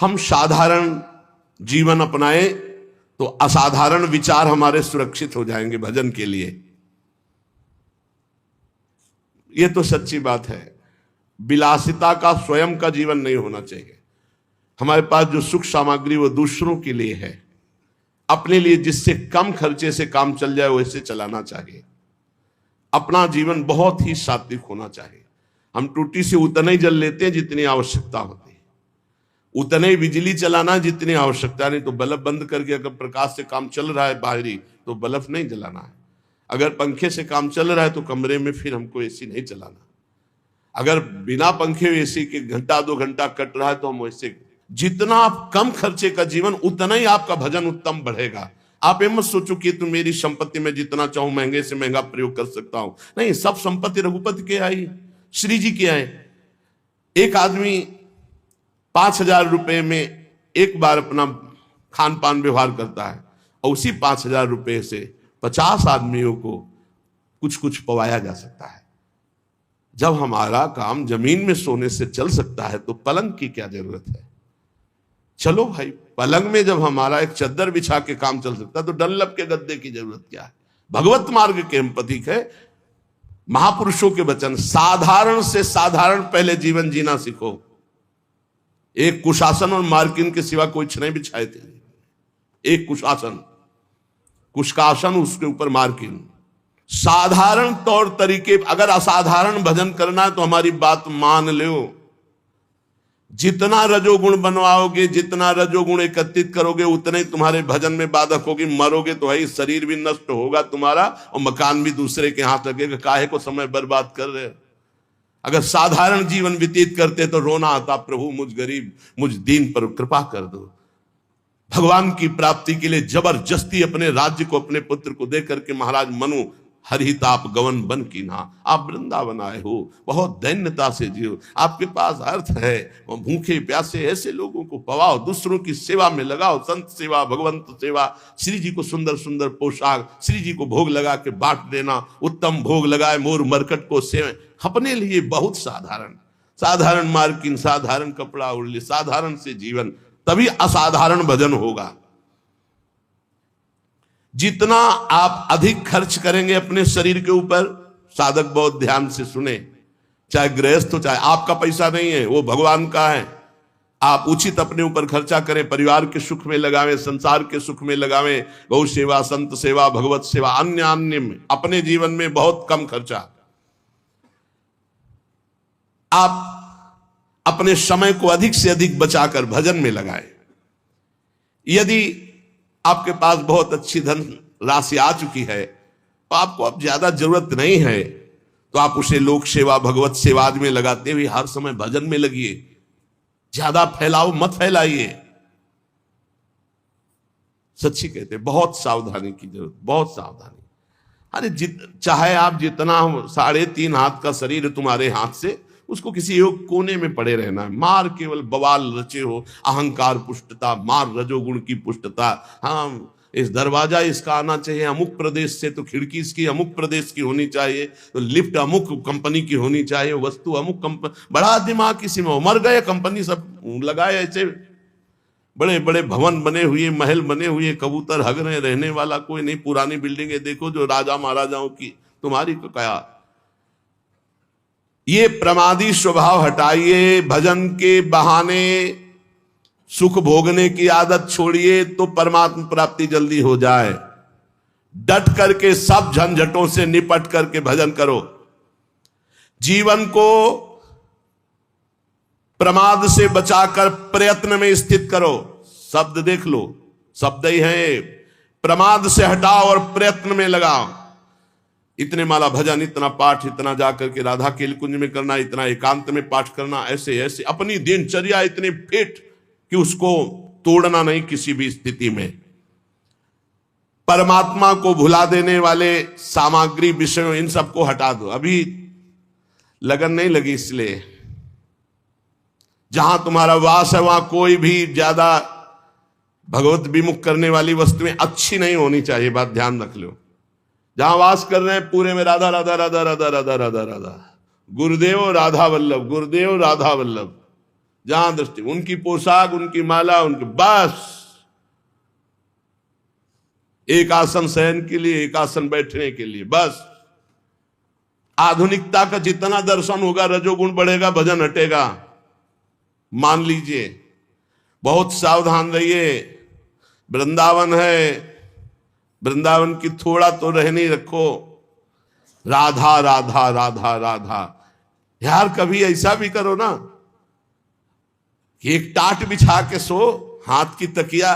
हम साधारण जीवन अपनाएं तो असाधारण विचार हमारे सुरक्षित हो जाएंगे भजन के लिए। यह तो सच्ची बात है। विलासिता का स्वयं का जीवन नहीं होना चाहिए। हमारे पास जो सुख सामग्री वो दूसरों के लिए है, अपने लिए जिससे कम खर्चे से काम चल जाए वैसे चलाना चाहिए। अपना जीवन बहुत ही सात्विक होना चाहिए। हम टूटी से उतना ही जल लेते हैं जितनी आवश्यकता होती है, उतने ही बिजली चलाना जितनी आवश्यकता, नहीं तो बल्ब बंद करके अगर प्रकाश से काम चल रहा है बाहरी तो बल्ब नहीं जलाना है। अगर पंखे से काम चल रहा है तो कमरे में फिर हमको एसी नहीं चलाना। अगर बिना पंखे एसी के घंटा 2 घंटा कट रहा है तो हम वैसे, जितना आप कम खर्चे का जीवन उतना ही आपका भजन उत्तम बढ़ेगा। आप ये मत सोचो कि तुम मेरी संपत्ति में जितना चाहूं महंगे से महंगा प्रयोग कर सकता हूं, नहीं। सब संपत्ति रघुपति के आई, श्री जी के आए। एक आदमी 5,000 रुपए में एक बार अपना खान पान व्यवहार करता है और उसी 5,000 रुपए से 50 आदमियों को कुछ कुछ पवाया जा सकता है। जब हमारा काम जमीन में सोने से चल सकता है तो पलंग की क्या जरूरत है। चलो भाई, पलंग में जब हमारा एक चद्दर बिछा के काम चल सकता है तो डनलप के गद्दे की जरूरत क्या है। भगवत मार्ग के हम प्रतीक है। महापुरुषों के वचन, साधारण से साधारण पहले जीवन जीना सीखो। एक कुशासन और मार्किन के सिवा कोई नहीं बिछाए थे। एक कुशासन, कुश का आसन, उसके ऊपर मार्किन। साधारण तौर तरीके, अगर असाधारण भजन करना है तो हमारी बात मान लो। जितना रजोगुण बनवाओगे, जितना रजोगुण एकत्रित करोगे, उतने ही तुम्हारे भजन में बाधक होगी। मरोगे तो है, शरीर भी नष्ट होगा तुम्हारा और मकान भी दूसरे के हाथ लगेगा। काहे को समय बर्बाद कर रहे हो। अगर साधारण जीवन व्यतीत करते तो रोना आता, प्रभु मुझ गरीब, मुझ दीन पर कृपा कर दो। भगवान की प्राप्ति के लिए जबरदस्ती अपने राज्य को अपने पुत्र को दे करके महाराज मनु हरिताप गवन बन की ना, आप वृंदावन आए हो, बहुत दैन्यता से जियो। आपके पास अर्थ है, भूखे प्यासे ऐसे लोगों को पवाओ, दूसरों की सेवा में लगाओ। संत सेवा, भगवंत सेवा, श्री जी को सुंदर सुंदर पोशाक, श्री जी को भोग लगा के बांट देना। उत्तम भोग लगाए मोर मरकट को सेवे। अपने लिए बहुत साधारण, साधारण मार्किन, साधारण कपड़ा उड़ ले, साधारण से जीवन, तभी असाधारण भजन होगा। जितना आप अधिक खर्च करेंगे अपने शरीर के ऊपर, साधक बहुत ध्यान से सुने, चाहे गृहस्थ हो चाहे, आपका पैसा नहीं है, वो भगवान का है। आप उचित अपने ऊपर खर्चा करें, परिवार के सुख में लगावें, संसार के सुख में लगावें, गौ सेवा, संत सेवा, भगवत सेवा, अन्य अन्य में। अपने जीवन में बहुत कम खर्चा। आप अपने समय को अधिक से अधिक बचाकर भजन में लगाएं। यदि आपके पास बहुत अच्छी धन राशि आ चुकी है तो आपको अब ज्यादा जरूरत नहीं है, तो आप उसे लोक सेवा, भगवत सेवा में लगाते हुए हर समय भजन में लगिए। ज्यादा फैलाओ मत फैलाइए। सच्ची कहते, बहुत सावधानी की जरूरत, बहुत सावधानी। अरे चाहे आप जितना 3.5 हाथ का शरीर तुम्हारे हाथ से, उसको किसी एक कोने में पड़े रहना है। मार केवल बवाल रचे हो, अहंकार पुष्टता, मार रजोगुण की पुष्टता। हाँ, इस दरवाजा इसका आना चाहिए अमुक प्रदेश से, तो खिड़की इसकी अमुक प्रदेश की होनी चाहिए, तो लिफ्ट अमुक कंपनी की होनी चाहिए, वस्तु अमुक कंपनी। बड़ा दिमाग किसी में, मर गए कंपनी सब लगाए। ऐसे बड़े बड़े भवन बने हुए, महल बने हुए, कबूतर हग रहे, रहने वाला कोई नहीं। पुरानी बिल्डिंगें देखो जो राजा महाराजाओं की, तुम्हारी को क्या। ये प्रमादी स्वभाव हटाइए। भजन के बहाने सुख भोगने की आदत छोड़िए तो परमात्मा प्राप्ति जल्दी हो जाए। डट करके सब झंझटों से निपट करके भजन करो। जीवन को प्रमाद से बचाकर प्रयत्न में स्थित करो। शब्द देख लो, शब्द ही है। प्रमाद से हटाओ और प्रयत्न में लगाओ। इतने माला भजन, इतना पाठ, इतना जाकर के राधा के कुंज में करना, इतना एकांत में पाठ करना, ऐसे ऐसे अपनी दिनचर्या इतनी फिट कि उसको तोड़ना नहीं किसी भी स्थिति में। परमात्मा को भुला देने वाले सामग्री, विषयों, इन सबको हटा दो। अभी लगन नहीं लगी, इसलिए जहां तुम्हारा वास है वहां कोई भी ज्यादा भगवत विमुख करने वाली वस्तुएं अच्छी नहीं होनी चाहिए। बात ध्यान रख लो। जहां वास कर रहे हैं पूरे में राधा राधा राधा राधा राधा राधा राधा, गुरुदेव राधा वल्लभ, गुरुदेव राधा वल्लभ, जहां दृष्टि, उनकी पोशाक, उनकी माला, उनके बस एक आसन शयन के लिए, एक आसन बैठने के लिए, बस। आधुनिकता का जितना दर्शन होगा, रजोगुण बढ़ेगा, भजन हटेगा। मान लीजिए, बहुत सावधान रहिए। वृंदावन है, वृंदावन की थोड़ा तो रहनी रखो। राधा राधा राधा राधा, यार कभी ऐसा भी करो ना कि एक टाट बिछा के सो, हाथ की तकिया,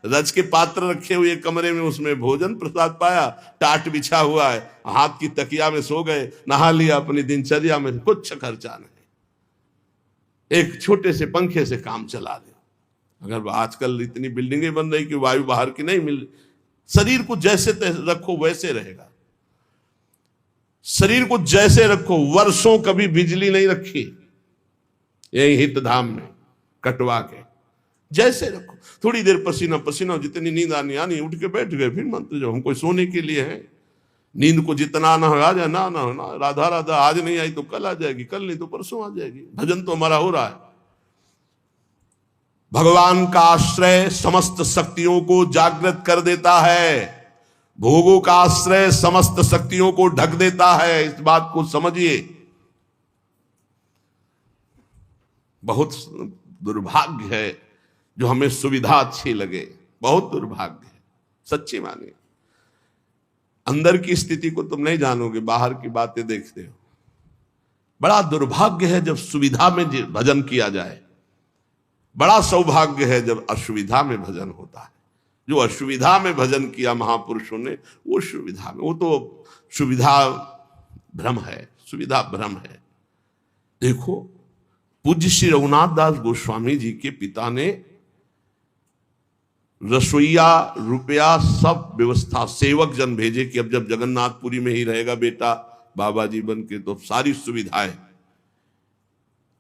रज के पात्र रखे हुए कमरे में, उसमें भोजन प्रसाद पाया, टाट बिछा हुआ है, हाथ की तकिया में सो गए, नहा लिया, अपनी दिनचर्या में कुछ खर्चा नहीं, एक छोटे से पंखे से काम चला लिया। अगर आजकल इतनी बिल्डिंगें बन रही कि वायु बाहर की नहीं मिल, शरीर को जैसे रखो वैसे रहेगा। शरीर को जैसे रखो, वर्षों कभी बिजली नहीं रखी यही हित धाम में कटवा के, जैसे रखो। थोड़ी देर पसीना पसीना, जितनी नींद आनी उठ के बैठ गए, फिर मंत्र जो, हमको सोने के लिए है। नींद को जितना आना हो आ जाए, ना राधा राधा, आज नहीं आई तो कल आ जाएगी, कल नहीं तो परसों आ जाएगी। भजन तो हमारा हो रहा है। भगवान का आश्रय समस्त शक्तियों को जागृत कर देता है, भोगों का आश्रय समस्त शक्तियों को ढक देता है। इस बात को समझिए। बहुत दुर्भाग्य है जो हमें सुविधा अच्छी लगे, बहुत दुर्भाग्य है, सच्ची मानिए। अंदर की स्थिति को तुम नहीं जानोगे, बाहर की बातें देखते हो। बड़ा दुर्भाग्य है जब सुविधा में भजन किया जाए, बड़ा सौभाग्य है जब असुविधा में भजन होता है। जो असुविधा में भजन किया महापुरुषों ने, वो सुविधा में, वो तो सुविधा भ्रम है, सुविधा भ्रम है। देखो, पूज्य श्री रघुनाथ दास गोस्वामी जी के पिता ने रसोईया, रुपया, सब व्यवस्था, सेवक जन भेजे कि अब जब जगन्नाथपुरी में ही रहेगा बेटा बाबा जी बन के, तो सारी सुविधाएं।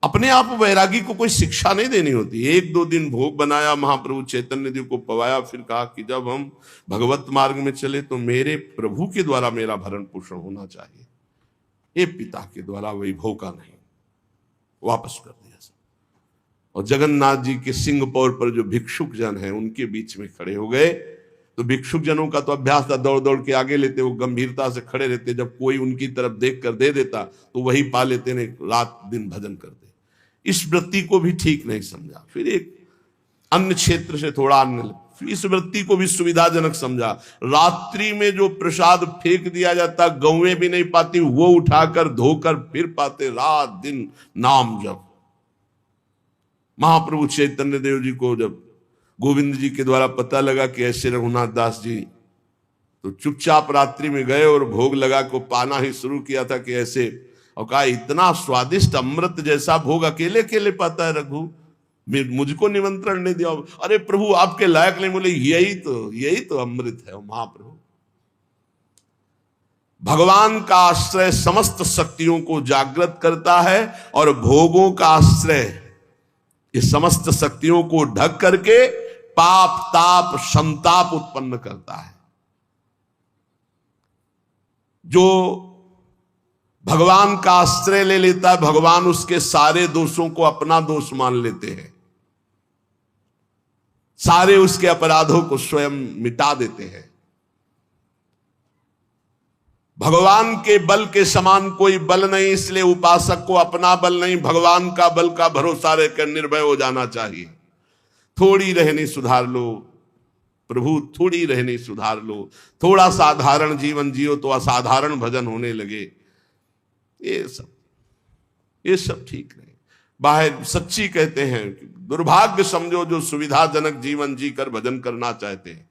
अपने आप वैरागी को कोई शिक्षा नहीं देनी होती। 1-2 दिन भोग बनाया, महाप्रभु चैतन्य देव को पवाया, फिर कहा कि जब हम भगवत मार्ग में चले तो मेरे प्रभु के द्वारा मेरा भरण पोषण होना चाहिए, ये पिता के द्वारा वैभव का नहीं। वापस कर दिया सब। और जगन्नाथ जी के सिंहपौर पर जो भिक्षुक जन हैं उनके बीच में खड़े हो गए। तो भिक्षुक जनों का तो अभ्यास था, दौड़ दौड़ के आगे लेते, वो गंभीरता से खड़े रहते, जब कोई उनकी तरफ देख कर दे देता तो वही पा लेते, ने रात दिन भजन करते। इस वृत्ति को भी ठीक नहीं समझा। फिर एक अन्य क्षेत्र से थोड़ा अन्य, फिर इस वृत्ति को भी सुविधाजनक समझा। रात्रि में जो प्रसाद फेंक दिया जाता, गौएं भी नहीं पाती, वो उठाकर धोकर फिर पाते, रात दिन नाम जप। महाप्रभु चैतन्य देव जी को जब गोविंद जी के द्वारा पता लगा कि ऐसे रघुनाथ दास जी, तो चुपचाप रात्रि में गए और भोग लगा को पाना ही शुरू किया था कि ऐसे, और कहा इतना स्वादिष्ट अमृत जैसा भोग अकेले अकेले पाता है रघु, मुझको निमंत्रण नहीं दिया। अरे प्रभु आपके लायक नहीं। बोले यही तो अमृत है महाप्रभु। भगवान का आश्रय समस्त शक्तियों को जागृत करता है और भोगों का आश्रय ये समस्त शक्तियों को ढक करके पाप ताप संताप उत्पन्न करता है। जो भगवान का आश्रय ले लेता है, भगवान उसके सारे दोषों को अपना दोष मान लेते हैं, सारे उसके अपराधों को स्वयं मिटा देते हैं। भगवान के बल के समान कोई बल नहीं, इसलिए उपासक को अपना बल नहीं, भगवान का बल का भरोसा रहकर निर्भय हो जाना चाहिए। थोड़ी रहनी सुधार लो प्रभु, थोड़ी रहनी सुधार लो, थोड़ा साधारण जीवन जियो तो असाधारण भजन होने लगे। ये सब ठीक नहीं। बाहर सच्ची कहते हैं, दुर्भाग्य समझो जो सुविधाजनक जीवन जीकर भजन करना चाहते हैं,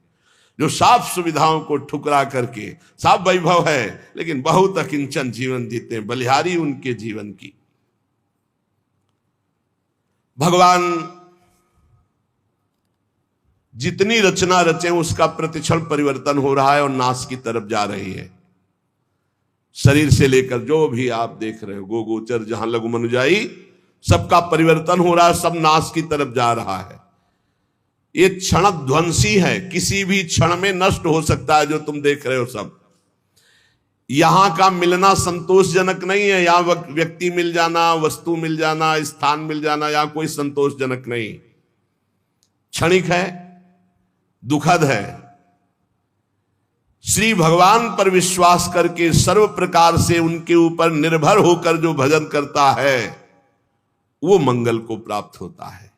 जो साफ सुविधाओं को ठुकरा करके, साफ वैभव है लेकिन बहुत अकिंचन जीवन जीते हैं, बलिहारी उनके जीवन की। भगवान जितनी रचना रचे उसका प्रतिक्षण परिवर्तन हो रहा है और नाश की तरफ जा रही है। शरीर से लेकर जो भी आप देख रहे हो, गो गोचर जहां लघु मनुजाई, सबका परिवर्तन हो रहा है, सब नाश की तरफ जा रहा है। ये क्षण ध्वंसी है, किसी भी क्षण में नष्ट हो सकता है। जो तुम देख रहे हो सब यहां का मिलना संतोषजनक नहीं है। यहां व्यक्ति मिल जाना, वस्तु मिल जाना, स्थान मिल जाना, यहां कोई संतोषजनक नहीं, क्षणिक है, दुखद है। श्री भगवान पर विश्वास करके सर्व प्रकार से उनके ऊपर निर्भर होकर जो भजन करता है वो मंगल को प्राप्त होता है।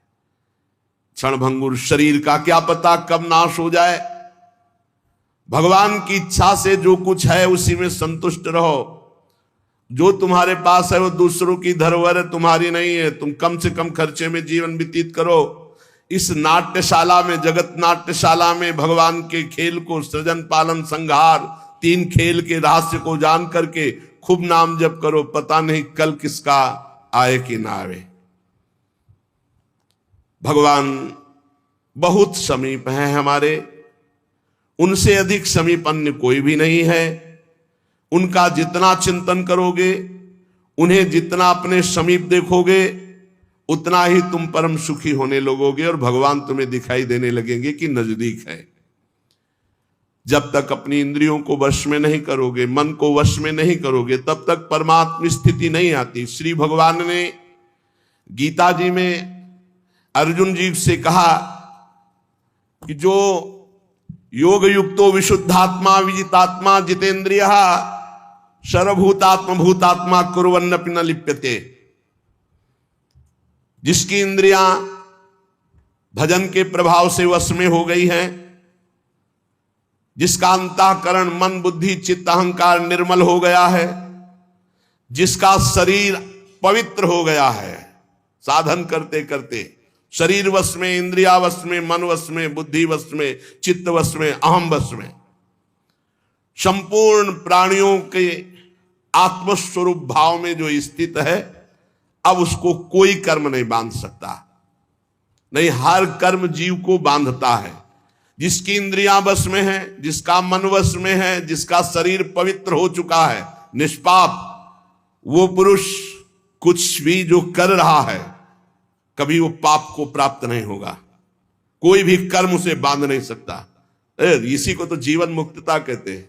क्षणभंगुर शरीर का क्या पता कब नाश हो जाए। भगवान की इच्छा से जो कुछ है उसी में संतुष्ट रहो। जो तुम्हारे पास है वो दूसरों की धरोहर है, तुम्हारी नहीं है। तुम कम से कम खर्चे में जीवन व्यतीत करो। इस नाट्यशाला में, जगत नाट्यशाला में भगवान के खेल को, सृजन पालन संहार, 3 खेल के रहस्य को जान करके खूब नाम जप करो। पता नहीं कल किसका आए कि ना आए। भगवान बहुत समीप हैं हमारे, उनसे अधिक समीप अन्य कोई भी नहीं है। उनका जितना चिंतन करोगे, उन्हें जितना अपने समीप देखोगे, उतना ही तुम परम सुखी होने लगोगे और भगवान तुम्हें दिखाई देने लगेंगे कि नजदीक है। जब तक अपनी इंद्रियों को वश में नहीं करोगे, मन को वश में नहीं करोगे, तब तक परमात्म स्थिति नहीं आती। श्री भगवान ने गीता जी में अर्जुन जी से कहा कि जो योग युक्तो विशुद्धात्मा विजितात्मा जितेंद्रिय सर्वभूतात्म भूतात्मा कुर्वन्नपि न लिप्यते। जिसकी इंद्रियां भजन के प्रभाव से वश में हो गई हैं, जिसका अंतःकरण मन बुद्धि चित्त अहंकार निर्मल हो गया है, जिसका शरीर पवित्र हो गया है, साधन करते करते शरीर वश में, इंद्रिया वश में, मन वश में, बुद्धि वश में, चित्त वश में, अहम वश में, संपूर्ण प्राणियों के आत्मस्वरूप भाव में जो स्थित है, अब उसको कोई कर्म नहीं बांध सकता। नहीं, हर कर्म जीव को बांधता है। जिसकी इंद्रियां वश में है, जिसका मन वश में है, जिसका शरीर पवित्र हो चुका है, निष्पाप, वो पुरुष कुछ भी जो कर रहा है कभी वो पाप को प्राप्त नहीं होगा। कोई भी कर्म उसे बांध नहीं सकता। इसी को तो जीवन मुक्तता कहते हैं,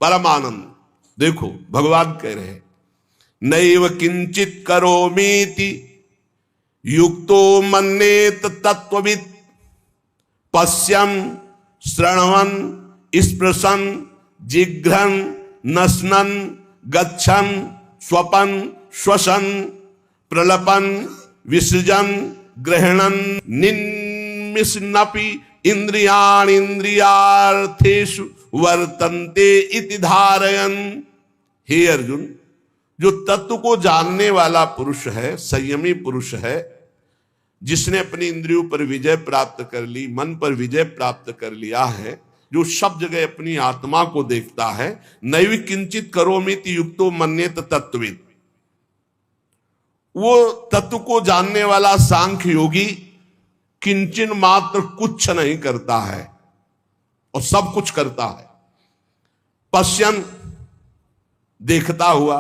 परम आनंद। देखो भगवान कह रहे हैं, नैव किंचित करोमीति युक्तो मन्येत तत्ववित् पश्यन् श्रवन् स्पृशन् जिघ्रन् नश्नन् गच्छन् स्वपन् श्वसन् प्रलपन् विसृजन् ग्रहणन् निन्मिषन्नपि इंद्रियाणि इंद्रियार्थेषु वर्तन्ते इति धारयन्। हे अर्जुन, जो तत्व को जानने वाला पुरुष है, संयमी पुरुष है, जिसने अपनी इंद्रियों पर विजय प्राप्त कर ली, मन पर विजय प्राप्त कर लिया है, जो सब जगह अपनी आत्मा को देखता है, नैव किंचित करोमीति युक्तो मन्येत तत्ववित्, वो तत्व को जानने वाला सांख्य योगी किंचन मात्र कुछ नहीं करता है और सब कुछ करता है। पश्यन देखता हुआ,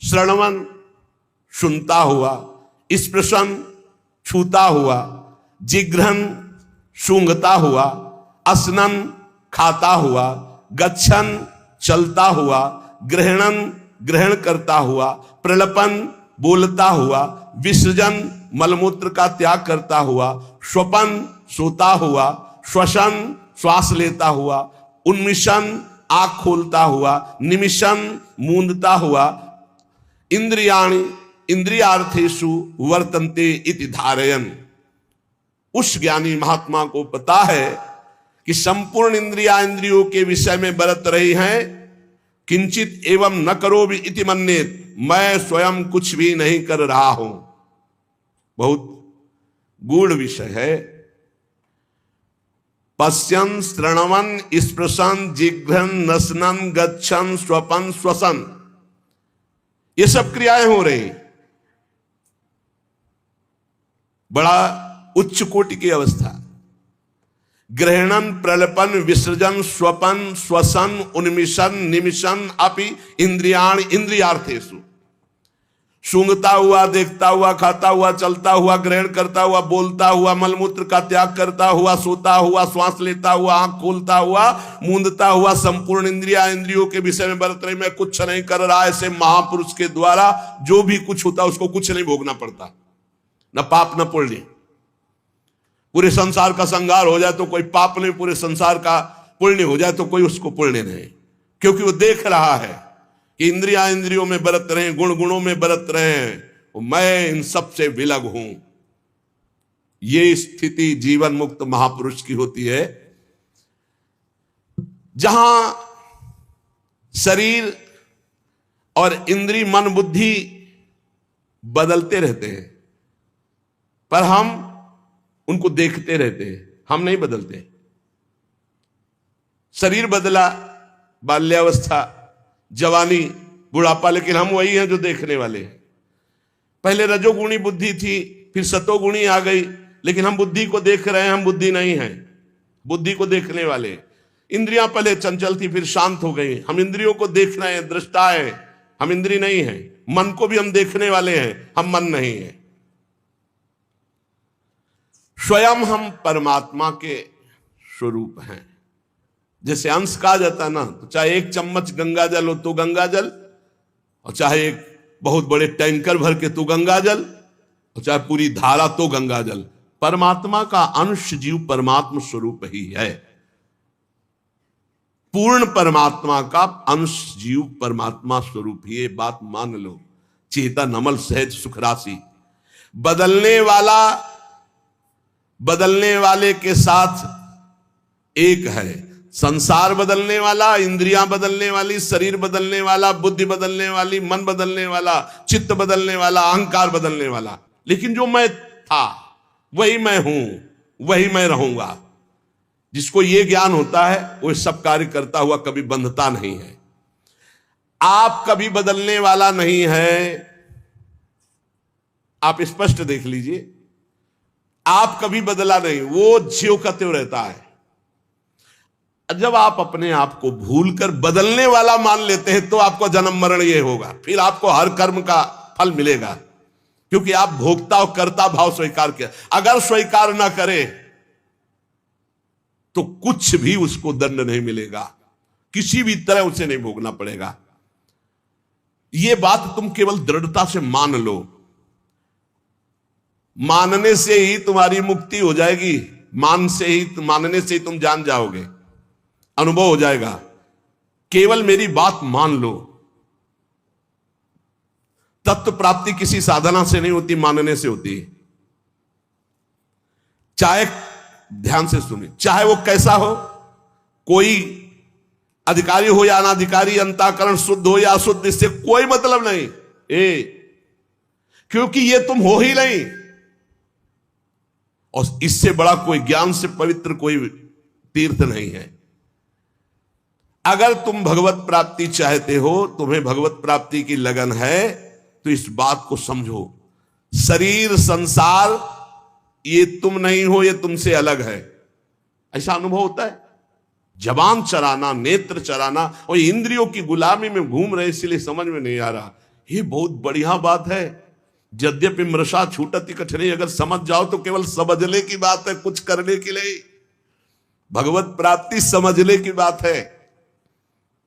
श्रवण सुनता हुआ, स्पृशन छूता हुआ, जिघ्रन सूंघता हुआ, असनन खाता हुआ, गच्छन चलता हुआ, ग्रहणन ग्रहण करता हुआ, प्रलपन बोलता हुआ, विसर्जन मलमूत्र का त्याग करता हुआ, स्वपन सोता हुआ, श्वसन श्वास लेता हुआ, उन्मिशन आंख खोलता हुआ, निमिशन मूंदता हुआ, इंद्रियाणि इंद्रियार्थेषु वर्तन्ते इति धारयन्। उस ज्ञानी महात्मा को पता है कि संपूर्ण इंद्रिया इंद्रियों के विषय में बरत रही हैं। किंचित एवं न करोमि इति मन्येत, मैं स्वयं कुछ भी नहीं कर रहा हूं। बहुत गूढ़ विषय है। पश्यन् श्रवन् स्पृशन् जिघ्रन् नश्नन् गच्छन् स्वपन् श्वसन्, ये सब क्रियाएं हो रही, बड़ा उच्च कोटि की अवस्था। ग्रहणन प्रलपन विसर्जन स्वपन श्वसन उन्मिशन निमिशन अपि इंद्रियाण इंद्रियार्थेषु, सूंघता हुआ, देखता हुआ, खाता हुआ, चलता हुआ, ग्रहण करता हुआ, बोलता हुआ, मलमूत्र का त्याग करता हुआ, सोता हुआ, श्वास लेता हुआ, आंख खोलता हुआ, मूंदता हुआ, संपूर्ण इंद्रियों के विषय में बरत रही, मैं कुछ नहीं कर रहा, ऐसे महापुरुष के द्वारा जो भी कुछ होता उसको कुछ नहीं भोगना पड़ता, न पाप न पुण्य। पूरे संसार का संहार हो जाए तो कोई पाप नहीं, पूरे संसार का पुण्य हो जाए तो कोई उसको पुण्य नहीं, क्योंकि वो देख रहा है कि इंद्रियों में बरत रहे, गुणों में बरत रहे हैं, मैं इन सब से विलग हूं। ये स्थिति जीवन मुक्त महापुरुष की होती है, जहां शरीर और इंद्रिय मन बुद्धि बदलते रहते हैं, पर हम उनको देखते रहते हैं, हम नहीं बदलते। शरीर बदला, बाल्यावस्था, जवानी, बुढ़ापा, लेकिन हम वही हैं जो देखने वाले हैं। पहले रजोगुणी बुद्धि थी, फिर सतोगुणी आ गई, लेकिन हम बुद्धि को देख रहे हैं, हम बुद्धि नहीं हैं, बुद्धि को देखने वाले। इंद्रियां पहले चंचल थी, फिर शांत हो गई, हम इंद्रियों को देख रहे हैं, दृष्टा है, हम इंद्रिय नहीं हैं। मन को भी हम देखने वाले हैं, हम मन नहीं है। स्वयं हम परमात्मा के स्वरूप हैं। जैसे अंश कहा जाता है ना, तो चाहे एक चम्मच गंगा जल हो तो गंगा जल, और चाहे एक बहुत बड़े टैंकर भर के तो गंगा जल, और चाहे पूरी धारा तो गंगा जल। परमात्मा का अंश जीव परमात्मा स्वरूप ही है। पूर्ण परमात्मा का अंश जीव परमात्मा स्वरूप ही, ये बात मान लो। चेता नमल सहज सुख राशि। बदलने वाले के साथ एक है। संसार बदलने वाला, इंद्रियां बदलने वाली, शरीर बदलने वाला, बुद्धि बदलने वाली, मन बदलने वाला, चित्त बदलने वाला, अहंकार बदलने वाला, लेकिन जो मैं था वही मैं हूं, वही मैं रहूंगा। जिसको ये ज्ञान होता है वो सब कार्य करता हुआ कभी बंधता नहीं है। आप कभी बदलने वाला नहीं है, आप स्पष्ट देख लीजिए, आप कभी बदला नहीं, वो ज्यों का त्यों रहता है। जब आप अपने आप को भूलकर बदलने वाला मान लेते हैं तो आपको जन्म मरण ये होगा, फिर आपको हर कर्म का फल मिलेगा, क्योंकि आप भोक्ता और कर्ता भाव स्वीकार किया। अगर स्वीकार ना करे तो कुछ भी उसको दंड नहीं मिलेगा, किसी भी तरह उसे नहीं भोगना पड़ेगा। यह बात तुम केवल दृढ़ता से मान लो, मानने से ही तुम्हारी मुक्ति हो जाएगी, मानने से ही तुम जान जाओगे, अनुभव हो जाएगा। केवल मेरी बात मान लो। तत्व प्राप्ति किसी साधना से नहीं होती, मानने से होती है। चाहे, ध्यान से सुनिए, चाहे वो कैसा हो, कोई अधिकारी हो या अनाधिकारी, अंतःकरण शुद्ध हो या अशुद्ध, इससे कोई मतलब नहीं, क्योंकि ये तुम हो ही नहीं। और इससे बड़ा कोई ज्ञान से पवित्र कोई तीर्थ नहीं है। अगर तुम भगवत प्राप्ति चाहते हो, तुम्हें भगवत प्राप्ति की लगन है, तो इस बात को समझो, शरीर संसार ये तुम नहीं हो, ये तुमसे अलग है। ऐसा अनुभव होता है। जबान चराना, नेत्र चराना और इंद्रियों की गुलामी में घूम रहे, इसलिए समझ में नहीं आ रहा। ये बहुत बढ़िया बात है। यद्यपि मृषा छूटति कठिनाई, अगर समझ जाओ तो केवल समझने की बात है, कुछ करने की नहीं। भगवत प्राप्ति समझने की बात है।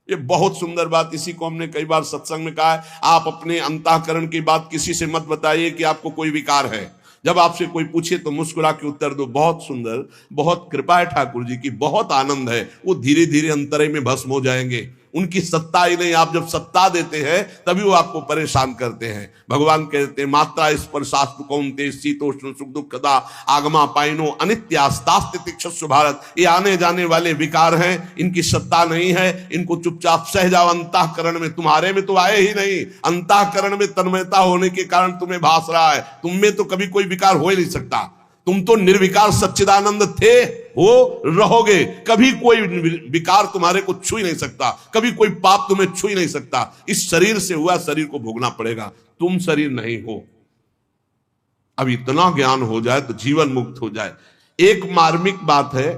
ये बहुत सुंदर बात, इसी को हमने कई बार सत्संग में कहा है। आप अपने अंतःकरण की बात किसी से मत बताइए कि आपको कोई विकार है। जब आपसे कोई पूछे तो मुस्कुरा के उत्तर दो, बहुत सुंदर, बहुत कृपा है ठाकुर जी की, बहुत आनंद है। वो धीरे धीरे अंतरे में भस्म हो जाएंगे। उनकी सत्ता ही नहीं, आप जब सत्ता देते हैं तभी वो आपको परेशान करते हैं। भगवान कहते हैं, मात्रा स्पर्शास्तु कौन्तेय शीतोष्ण सुख दुखदा आगमा पाइनो अनित्यास्तास्तितिक्षस्व भारत। ये आने जाने वाले विकार हैं, इनकी सत्ता नहीं है। इनको चुपचाप सह जाओ। अंतःकरण में, तुम्हारे में तो आए ही नहीं, अंतःकरण में तन्मयता होने के कारण तुम्हें भास रहा है। तुम में तो कभी कोई विकार हो ही नहीं सकता। तुम तो निर्विकार सच्चिदानंद थे, हो, रहोगे। कभी कोई विकार तुम्हारे को छू ही नहीं सकता, कभी कोई पाप तुम्हें छू ही नहीं सकता। इस शरीर से हुआ, शरीर को भोगना पड़ेगा। तुम शरीर नहीं हो। अब इतना ज्ञान हो जाए तो जीवन मुक्त हो जाए। एक मार्मिक बात है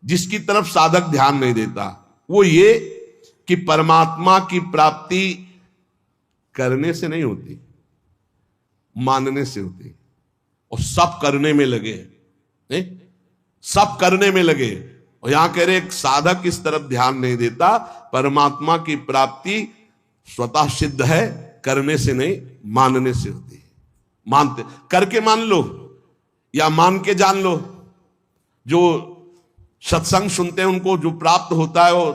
जिसकी तरफ साधक ध्यान नहीं देता, वो ये कि परमात्मा की प्राप्ति करने से नहीं होती, मानने से होती है। और सब करने में लगे, नहीं? सब करने में लगे। और यहां कह रहे एक साधक इस तरफ ध्यान नहीं देता। परमात्मा की प्राप्ति स्वतः सिद्ध है, करने से नहीं, मानने से होती है। मानते करके मान लो या मान के जान लो। जो सत्संग सुनते हैं उनको जो प्राप्त होता है वो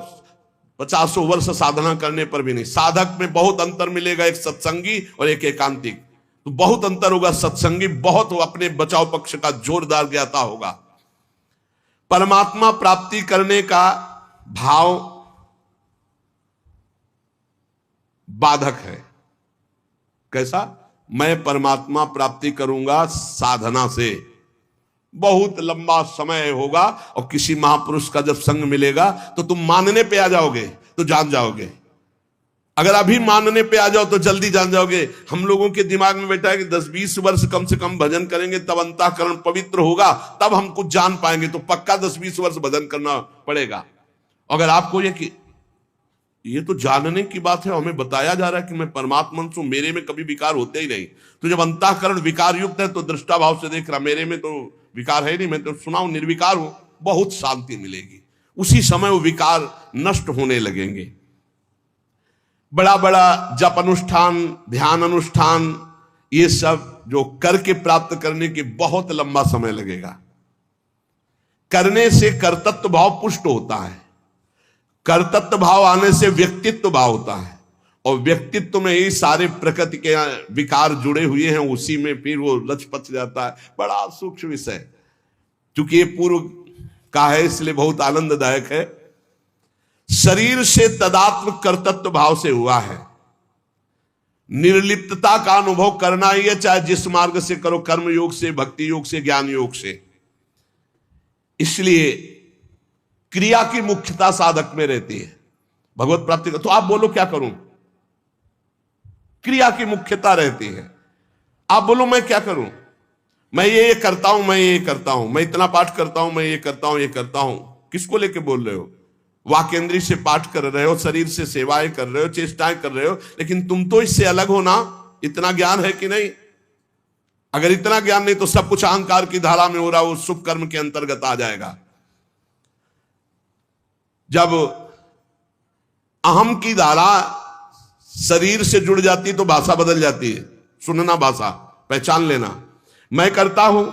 50 वर्ष साधना करने पर भी नहीं। साधक में बहुत अंतर मिलेगा, एक सत्संगी और एक एकांतिक। तो बहुत अंतर होगा। सत्संगी बहुत अपने बचाव पक्ष का जोरदार ज्ञाता होगा। परमात्मा प्राप्ति करने का भाव बाधक है। कैसा? मैं परमात्मा प्राप्ति करूंगा साधना से, बहुत लंबा समय होगा और किसी महापुरुष का जब संग मिलेगा तो तुम मानने पे आ जाओगे, तो जान जाओगे। अगर अभी मानने पे आ जाओ तो जल्दी जान जाओगे। हम लोगों के दिमाग में बैठा है कि 10-20 वर्ष कम से कम भजन करेंगे तब अंतःकरण पवित्र होगा, तब हम कुछ जान पाएंगे। तो पक्का 10-20 वर्ष भजन करना पड़ेगा। अगर आपको ये तो जानने की बात है, हमें बताया जा रहा है कि मैं परमात्मा हूं, मेरे में कभी विकार होते ही नहीं। तो जब अंतःकरण विकार युक्त है तो दृष्टा भाव से देख रहा, मेरे में तो विकार है नहीं, मैं तो सुना हूं निर्विकार हूं, बहुत शांति मिलेगी। उसी समय वो विकार नष्ट होने लगेंगे। बड़ा बड़ा जप अनुष्ठान, ध्यान अनुष्ठान, ये सब जो करके प्राप्त करने के बहुत लंबा समय लगेगा। करने से कर्तृत्व भाव पुष्ट होता है। कर्तृत्व भाव आने से व्यक्तित्व भाव होता है। और व्यक्तित्व में ही सारे प्रकृति के विकार जुड़े हुए हैं, उसी में फिर वो लचपच जाता है। बड़ा सूक्ष्म विषय, क्योंकि ये पूर्व का है इसलिए बहुत आनंददायक है। शरीर से तदात्म कर्तृत्व भाव से हुआ है। निर्लिप्तता का अनुभव करना ही है, चाहे जिस मार्ग से करो, कर्म योग से, भक्ति योग से, ज्ञान योग से। इसलिए क्रिया की मुख्यता साधक में रहती है भगवत प्राप्ति का। तो आप बोलो क्या करूं? क्रिया की मुख्यता रहती है। आप बोलो मैं क्या करूं? मैं ये करता हूं, मैं ये करता हूं, मैं इतना पाठ करता हूं, मैं ये करता हूं, ये करता हूं। किसको लेके बोल रहे हो? वाक्येंद्री से पाठ कर रहे हो, शरीर से सेवाएं कर रहे हो, चेष्टाएं कर रहे हो, लेकिन तुम तो इससे अलग हो ना। इतना ज्ञान है कि नहीं? अगर इतना ज्ञान नहीं तो सब कुछ अहंकार की धारा में हो रहा, वो शुभ कर्म के अंतर्गत आ जाएगा। जब अहम की धारा शरीर से जुड़ जाती तो भाषा बदल जाती है। सुनना भाषा, पहचान लेना। मैं करता हूं,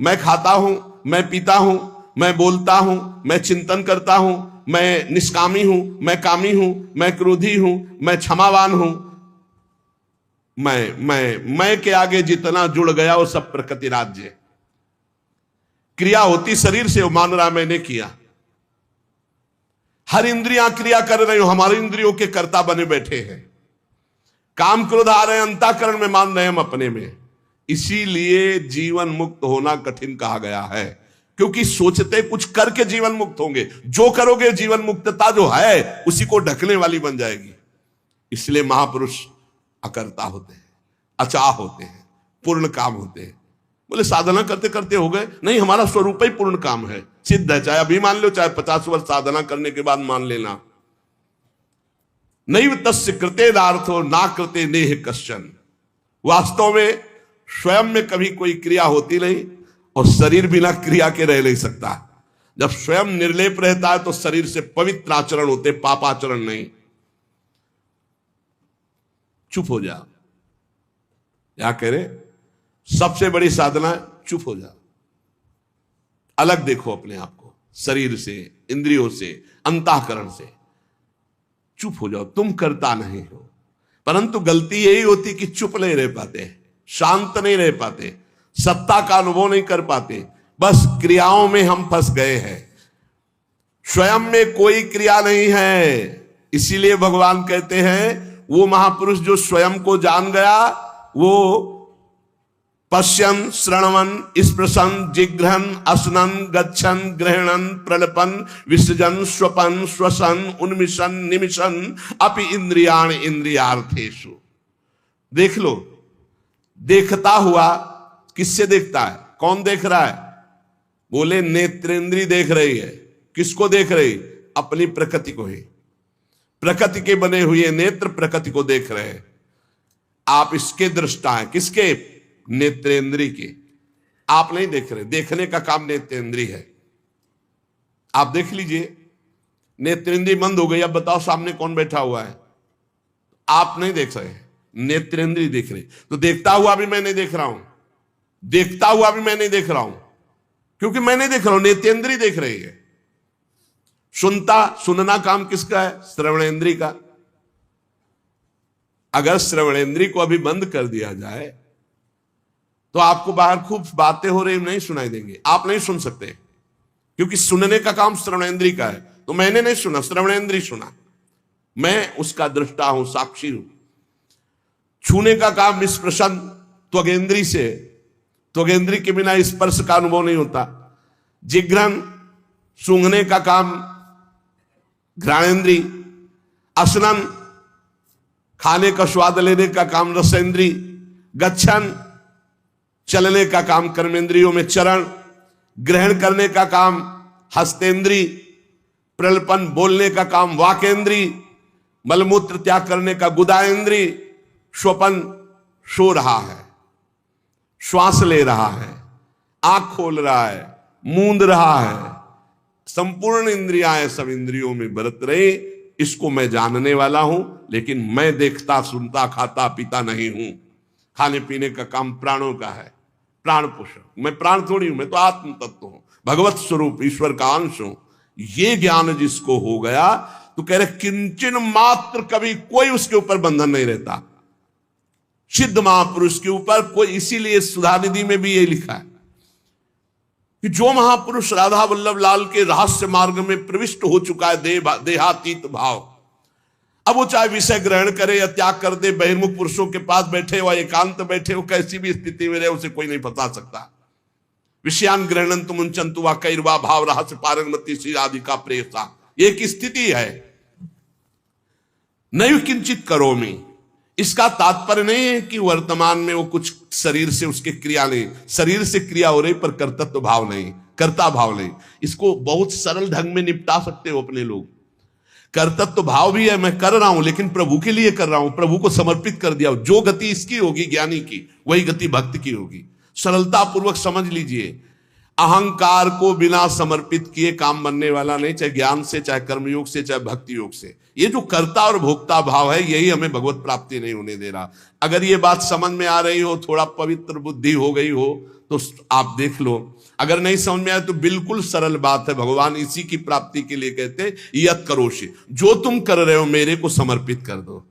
मैं खाता हूं, मैं पीता हूं, मैं बोलता हूं, मैं चिंतन करता हूं, मैं निष्कामी हूं, मैं कामी हूं, मैं क्रोधी हूं, मैं क्षमावान हूं। मैं के आगे जितना जुड़ गया वो सब प्रकृति राज्य। क्रिया होती शरीर से, वो मान रहा मैंने किया। हर इंद्रियां क्रिया कर रही हो, हमारी इंद्रियों के कर्ता बने बैठे हैं। काम क्रोध आ रहे हैं, अंतःकरण में मान रहे हम अपने में। इसीलिए जीवन मुक्त होना कठिन कहा गया है, क्योंकि सोचते कुछ करके जीवन मुक्त होंगे। जो करोगे जीवन मुक्तता जो है उसी को ढकने वाली बन जाएगी। इसलिए महापुरुष अकर्ता होते हैं, अचाह होते हैं, पूर्ण काम होते हैं। बोले साधना करते करते हो गए? नहीं, हमारा स्वरूप ही पूर्ण काम है, सिद्ध है। चाहे अभी मान लो, चाहे 50 वर्ष साधना करने के बाद मान लेना। नैव तस्य कृतेदार्थो ना कृते नेह कश्चन। वास्तव में स्वयं में कभी कोई क्रिया होती नहीं, और शरीर बिना क्रिया के रह नहीं सकता। जब स्वयं निर्लेप रहता है तो शरीर से पवित्र आचरण होते, पापाचरण नहीं। चुप हो जा। क्या कह रहे? सबसे बड़ी साधना चुप हो जा। अलग देखो अपने आप को, शरीर से, इंद्रियों से, अंतःकरण से। चुप हो जाओ। तुम करता नहीं हो, परंतु गलती यही होती कि चुप नहीं रह पाते, शांत नहीं रह पाते, सत्ता का अनुभव नहीं कर पाते। बस क्रियाओं में हम फंस गए हैं, स्वयं में कोई क्रिया नहीं है। इसीलिए भगवान कहते हैं वो महापुरुष जो स्वयं को जान गया, वो पश्यन, श्रवण, स्पृशन, जिघ्रन, असनन, गच्छन, ग्रहणन, प्रलपन, विसर्जन, स्वपन, श्वसन, उन्मिशन, निमिशन अपि इंद्रियाण इंद्रियार्थेषु। देख लो, देखता हुआ किससे देखता है? कौन देख रहा है? बोले नेत्रेंद्री देख रही है। किसको देख रही? अपनी प्रकृति को ही। प्रकृति के बने हुए नेत्र प्रकृति को देख रहे हैं। आप इसके दृष्टा हैं। किसके? नेत्रेंद्री के। आप नहीं देख रहे, देखने का काम नेत्रेंद्री है। आप देख लीजिए, नेत्रेंद्री बंद हो गई, अब बताओ सामने कौन बैठा हुआ है? आप नहीं देख रहे, नेत्रेंद्री देख रहे। तो देखता हुआ भी मैं नहीं देख रहा हूं, देखता हुआ भी मैं नहीं देख रहा हूं, क्योंकि मैं नहीं देख रहा हूं, नेत्रेंद्री देख रही है। सुनना काम किसका है? श्रवणेंद्री का। अगर श्रवणेंद्री को अभी बंद कर दिया जाए तो आपको बाहर खूब बातें हो रही नहीं सुनाई देंगे, आप नहीं सुन सकते, क्योंकि सुनने का काम श्रवणेंद्री का है। तो मैंने नहीं सुना, श्रवणेंद्री सुना, मैं उसका दृष्टा हूं, साक्षी हूं। छूने का काम निष्प्रसन त्वगेंद्री से, त्वगेंद्री के बिना स्पर्श का अनुभव नहीं होता। जिघ्रन सूंघने का काम घ्राणेंद्री, असनन खाने का स्वाद लेने का काम रसेंद्री, गच्छन चलने का काम कर्मेंद्रियों में चरण, ग्रहण करने का काम हस्तेंद्री, प्रलपन बोलने का काम वाकेंद्री, मलमूत्र त्याग करने का गुदाएंद्री, स्वपन सो रहा है, श्वास ले रहा है, आंख खोल रहा है, मूंद रहा है, संपूर्ण इंद्रियां सब इंद्रियों में बरत रहे। इसको मैं जानने वाला हूं, लेकिन मैं देखता सुनता खाता पीता नहीं हूं। खाने पीने का काम प्राणों का है, प्राण पोषण। मैं प्राण थोड़ी हूं, मैं तो आत्म तत्व हूं, भगवत स्वरूप ईश्वर का अंश हूं। ये ज्ञान जिसको हो गया तो कह रहे किंचन मात्र कभी कोई उसके ऊपर बंधन नहीं रहता। सिद्ध महापुरुष के ऊपर कोई, इसीलिए सुधानिधि में भी ये लिखा है कि जो महापुरुष राधा वल्लभ लाल के रहस्य मार्ग में प्रविष्ट हो चुका है, देहातीत भाव, अब वो चाहे विषय ग्रहण करे या त्याग कर दे, बहिर्मुख पुरुषों के पास बैठे हो, एकांत बैठे हो, कैसी भी स्थिति में रहे, उसे कोई नहीं फंसा सकता। विषयान ग्रहणंतु मुंचंतु वा कैर्वा भाव रहस्य पारंगमति श्री आदि का प्रेसा, एक स्थिति है। नहीं किंचित करोमि, इसका तात्पर्य नहीं है कि वर्तमान में वो कुछ शरीर से उसके क्रिया नहीं, शरीर से क्रिया हो रही पर कर्तृत्व भाव नहीं, कर्ता भाव नहीं। इसको बहुत सरल ढंग में निपटा सकते हो अपने लोग। कर्तृत्व भाव भी है, मैं कर रहा हूं लेकिन प्रभु के लिए कर रहा हूं, प्रभु को समर्पित कर दिया। जो गति इसकी होगी ज्ञानी की, वही गति भक्त की होगी। सरलता पूर्वक समझ लीजिए, अहंकार को बिना समर्पित किए काम बनने वाला नहीं, चाहे ज्ञान से, चाहे कर्मयोग से, चाहे भक्ति योग से। ये जो कर्ता और भोक्ता भाव है, यही हमें भगवत प्राप्ति नहीं होने दे रहा। अगर ये बात समझ में आ रही हो, थोड़ा पवित्र बुद्धि हो गई हो, तो आप देख लो। अगर नहीं समझ में आए तो बिल्कुल सरल बात है, भगवान इसी की प्राप्ति के लिए कहते यत् करोषि, जो तुम कर रहे हो मेरे को समर्पित कर दो।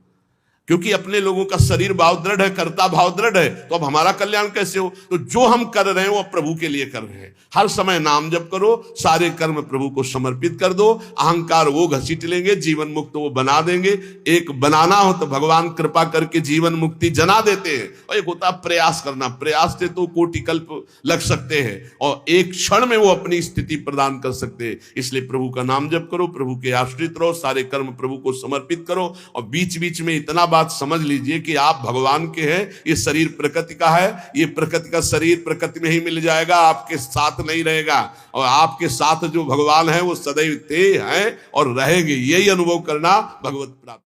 क्योंकि अपने लोगों का शरीर भाव दृढ़ है, कर्ता भाव दृढ़ है, तो अब हमारा कल्याण कैसे हो? तो जो हम कर रहे हैं वो प्रभु के लिए कर रहे हैं। हर समय नाम जप करो, सारे कर्म प्रभु को समर्पित कर दो। अहंकार वो घसीट लेंगे, जीवन मुक्त वो बना देंगे। एक बनाना हो तो भगवान कृपा करके जीवन मुक्ति जना देते हैं, और एक होता प्रयास करना। प्रयास से तो कोटि कल्प लग सकते हैं, और एक क्षण में वो अपनी स्थिति प्रदान कर सकते हैं। इसलिए प्रभु का नाम जप करो, प्रभु के आश्रित रहो, सारे कर्म प्रभु को समर्पित करो। और बीच बीच में इतना बात समझ लीजिए कि आप भगवान के हैं, ये शरीर प्रकृति का है, ये प्रकृति का शरीर प्रकृति में ही मिल जाएगा, आपके साथ नहीं रहेगा। और आपके साथ जो भगवान है वो सदैव थे, हैं और रहेंगे। यही अनुभव करना भगवत प्राप्ति।